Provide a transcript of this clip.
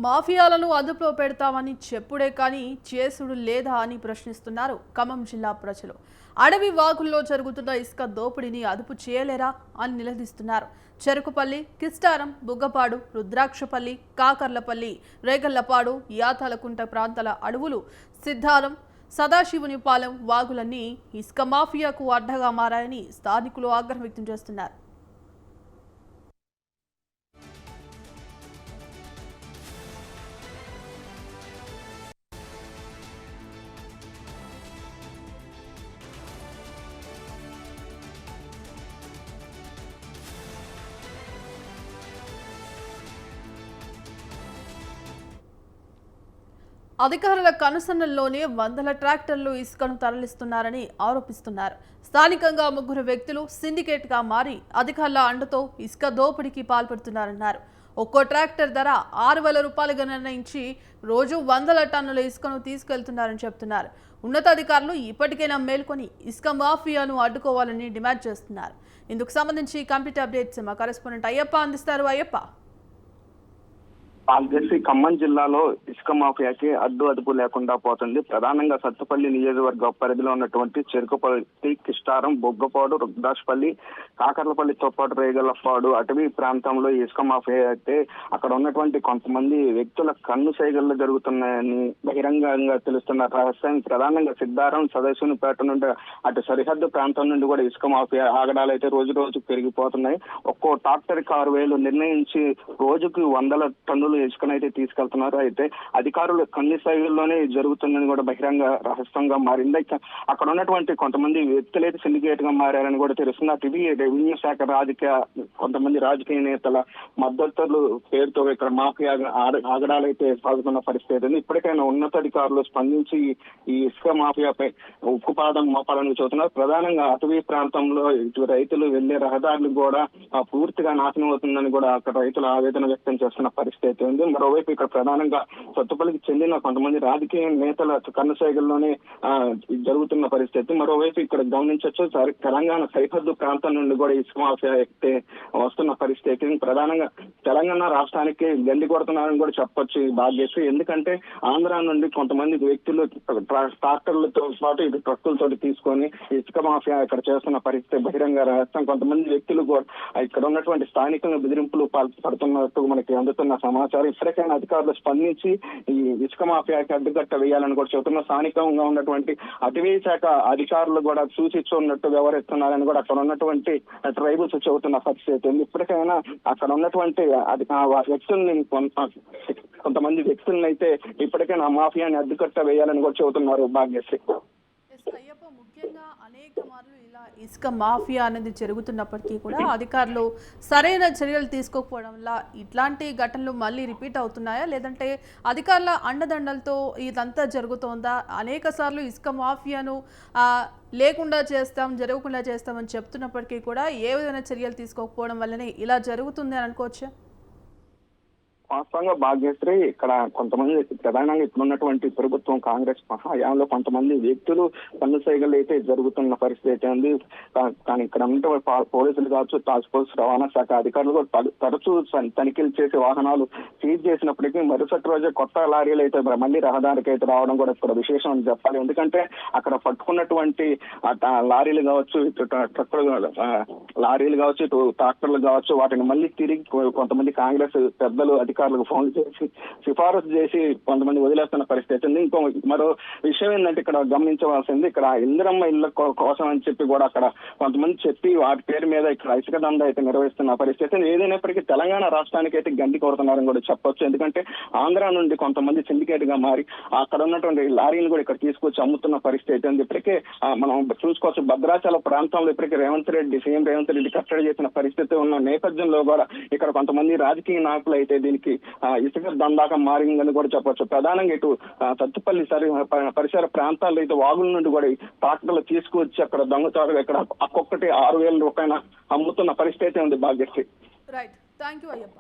మాఫియాలను అదుపులో పెడతామని చెప్పుడే కానీ చేసుడు లేదా అని ప్రశ్నిస్తున్నారు ఖమ్మం జిల్లా ప్రజలు. అడవి వాగుల్లో జరుగుతున్న ఇసుక దోపిడీని అదుపు చేయలేరా అని నిలదీస్తున్నారు. చెరుకుపల్లి, కిస్టారం, బుగ్గపాడు, రుద్రాక్షపల్లి, కాకర్లపల్లి, రేగళ్లపాడు, యాతాలకుంట ప్రాంతాల అడవులు, సిద్ధారం, సదాశివునిపాలెం వాగులన్నీ ఇసుక మాఫియాకు అడ్డగా మారాయని స్థానికులు ఆగ్రహం వ్యక్తం చేస్తున్నారు. అధికారుల కనుసన్నల్లోనే వందల ట్రాక్టర్లు ఇసుకను తరలిస్తున్నారని ఆరోపిస్తున్నారు. స్థానికంగా ముగ్గురు వ్యక్తులు సిండికేట్గా మారి అధికారుల అండతో ఇసుక దోపిడీకి పాల్పడుతున్నారన్నారు. ఒక్కో ట్రాక్టర్ ధర 6,000 రూపాయలుగా నిర్ణయించి రోజు వందల టన్నుల ఇసుకను తీసుకెళ్తున్నారని చెప్తున్నారు. ఉన్నతాధికారులు ఇప్పటికైనా మేల్కొని ఇసుక మాఫియాను అడ్డుకోవాలని డిమాండ్ చేస్తున్నారు. ఇందుకు సంబంధించి కంప్లీట్ అప్డేట్స్ మా కరెస్పాండెంట్ అయ్యప్ప అందిస్తారు. అయ్యప్ప, పాల్గొసి ఖమ్మం జిల్లాలో ఇసుక మాఫియాకి అదుపు లేకుండా పోతుంది. ప్రధానంగా సత్తుపల్లి నియోజకవర్గ పరిధిలో ఉన్నటువంటి చెరుకుపల్లి, కిస్టారం, బొగ్గపాడు, రుద్రాక్షపల్లి, కాకర్లపల్లితో పాటు రేగళ్లపాడు అటవీ ప్రాంతంలో ఇసుక మాఫియా అయితే అక్కడ ఉన్నటువంటి కొంతమంది వ్యక్తుల కన్ను సైగల్లో జరుగుతున్నాయని బహిరంగంగా తెలుస్తున్న రహస్యం. ప్రధానంగా సిద్ధారం, సదాశివునిపేట నుండి అటు సరిహద్దు ప్రాంతం నుండి కూడా ఇసుక మాఫియా ఆగడాలు అయితే రోజు రోజు పెరిగిపోతున్నాయి. ఒక్కో ట్రాక్టర్ 6,000 నిర్ణయించి రోజుకి వందల టన్నులు ఇసుకనైతే తీసుకెళ్తున్నారు. అయితే అధికారులు కన్ని స్థాయిలోనే జరుగుతుందని కూడా బహిరంగ రహస్యంగా మారింది. అక్కడ ఉన్నటువంటి కొంతమంది వ్యక్తులైతే సిండికేట్ గా మారారని కూడా తెలుస్తుంది. అటు రెవెన్యూ శాఖ కొంతమంది రాజకీయ నేతల మద్దతులు పేరుతో ఇక్కడ మాఫియా ఆగడాలైతే సాగుతున్న పరిస్థితి ఉంది. ఇప్పటికైనా ఉన్నతాధికారులు స్పందించి ఈ ఇసుక మాఫియాపై ఉక్కుపాదం మోపాలని చూస్తున్నారు. ప్రధానంగా అటవీ ప్రాంతంలో ఇటు రైతులు వెళ్లే రహదారులు కూడా పూర్తిగా నాశనం అవుతుందని కూడా అక్కడ రైతులు ఆవేదన వ్యక్తం చేస్తున్న పరిస్థితి ఉంది. మరోవైపు ఇక్కడ ప్రధానంగా సత్తుపల్లికి చెందిన కొంతమంది రాజకీయ నేతల కన్నుసైగల్లోనే జరుగుతున్న పరిస్థితి. మరోవైపు ఇక్కడ గమనించవచ్చు, తెలంగాణ సరిహద్దు ప్రాంతం నుండి కూడా ఇసుక మాఫియా అయితే వస్తున్న పరిస్థితి. ప్రధానంగా తెలంగాణ రాష్ట్రానికి గండి కొడుతున్నారని కూడా చెప్పొచ్చు బాధ్యత. ఎందుకంటే ఆంధ్ర నుండి కొంతమంది వ్యక్తులు ట్రాక్టర్లతో పాటు ఇటు ట్రక్కులతో తీసుకొని ఇసుక మాఫియా ఇక్కడ చేస్తున్న పరిస్థితి బహిరంగ రహస్యం. కొంతమంది వ్యక్తులు కూడా ఇక్కడ ఉన్నటువంటి స్థానికంగా బెదిరింపులు పాల్పడుతున్నట్టు మనకి అందుతున్న సమాచారం. ఇప్పటికైనా అధికారులు స్పందించి ఈ ఇసుక మాఫియాకి అడ్డుకట్ట వేయాలని కూడా చెబుతున్న స్థానికంగా ఉన్నటువంటి అటవీ శాఖ అధికారులు కూడా సూచిస్తున్నట్టు వ్యవహరిస్తున్నారని కూడా అక్కడ ఉన్నటువంటి ట్రైబల్స్ చెబుతున్న పరిస్థితి ఉంది. ఇప్పటికైనా అక్కడ ఉన్నటువంటి వ్యక్తుల్ని కొంతమంది వ్యక్తులను అయితే ఇప్పటికైనా మాఫియాని అడ్డుకట్ట వేయాలని కూడా చెబుతున్నారు భాగ్యశ్రీ. అయ్యప్ప, ముఖ్యంగా అనేక మార్లు ఇలా ఇసుక మాఫియా అనేది జరుగుతున్నప్పటికీ కూడా అధికారులు సరైన చర్యలు తీసుకోకపోవడం వల్ల ఇట్లాంటి ఘటనలు మళ్ళీ రిపీట్ అవుతున్నాయా, లేదంటే అధికారుల అండదండలతో ఇదంతా జరుగుతోందా? అనేక సార్లు ఇసుక మాఫియాను లేకుండా చేస్తాం, జరగకుండా చేస్తామని చెప్తున్నప్పటికీ కూడా ఏ విధమైన చర్యలు తీసుకోకపోవడం వల్లనే ఇలా జరుగుతుంది అని అనుకోవచ్చా? వాస్తవంగా భాగ్యశ్రీ, ఇక్కడ కొంతమంది ప్రధానంగా ఇప్పుడున్నటువంటి ప్రభుత్వం కాంగ్రెస్ హయాంలో కొంతమంది వ్యక్తులు కన్ను సైగలు అయితే జరుగుతున్న పరిస్థితి ఉంది. కానీ ఇక్కడ ఉన్నటువంటి పోలీసులు కావచ్చు, టాస్క్ ఫోర్స్, రవాణా శాఖ అధికారులు కూడా తరచూ తనిఖీలు చేసే వాహనాలు సీజ్ చేసినప్పటికీ మరుసటి రోజే కొత్త లారీలు అయితే మళ్ళీ రహదారికి అయితే రావడం కూడా ఇక్కడ విశేషం అని చెప్పాలి. ఎందుకంటే అక్కడ పట్టుకున్నటువంటి లారీలు కావచ్చు, ఇటు ట్రక్కులు లారీలు కావచ్చు, ఇటు ట్రాక్టర్లు కావచ్చు, వాటిని మళ్ళీ తిరిగి కొంతమంది కాంగ్రెస్ పెద్దలు అధికారులకు ఫోన్ చేసి సిఫారసు చేసి కొంతమంది వదిలేస్తున్న పరిస్థితి ఉంది. ఇంకో మరో విషయం ఏంటంటే ఇక్కడ గమనించవలసింది, ఇక్కడ ఇందిరమ్మ ఇళ్ల కోసం అని చెప్పి కూడా అక్కడ కొంతమంది చెప్పి వాటి పేరు మీద ఇక్కడ ఇసుక దందా అయితే నిర్వహిస్తున్న పరిస్థితి. ఏదైనప్పటికీ తెలంగాణ రాష్ట్రానికి అయితే గండి కొడుతున్నారని కూడా చెప్పొచ్చు. ఎందుకంటే ఆంధ్ర నుండి కొంతమంది సిండికేట్ గా మారి అక్కడ ఉన్నటువంటి లారీలు కూడా ఇక్కడ తీసుకొచ్చి అమ్ముతున్న పరిస్థితి ఉంది. ఇప్పటికే మనం చూసుకోవచ్చు, భద్రాచల ప్రాంతంలో ఇప్పటికే సీఎం రేవంత్ రెడ్డి కట్టడి చేసిన పరిస్థితి ఉన్న నేపథ్యంలో కూడా ఇక్కడ కొంతమంది రాజకీయ నాయకులు అయితే దీనికి ఇసుక దందాక మారిందని కూడా చెప్పొచ్చు. ప్రధానంగా ఇటు సత్తుపల్లి పరిసర ప్రాంతాల్లో అయితే వాగుల నుండి కూడా ట్రాక్టర్లు తీసుకువచ్చి అక్కడ దొంగచారులు ఇక్కడ ఒక్కొక్కటి 6,000 రూపాయల అమ్ముతున్న పరిస్థితి ఉంది Bhagyashree. Right, thank you Ayyappa.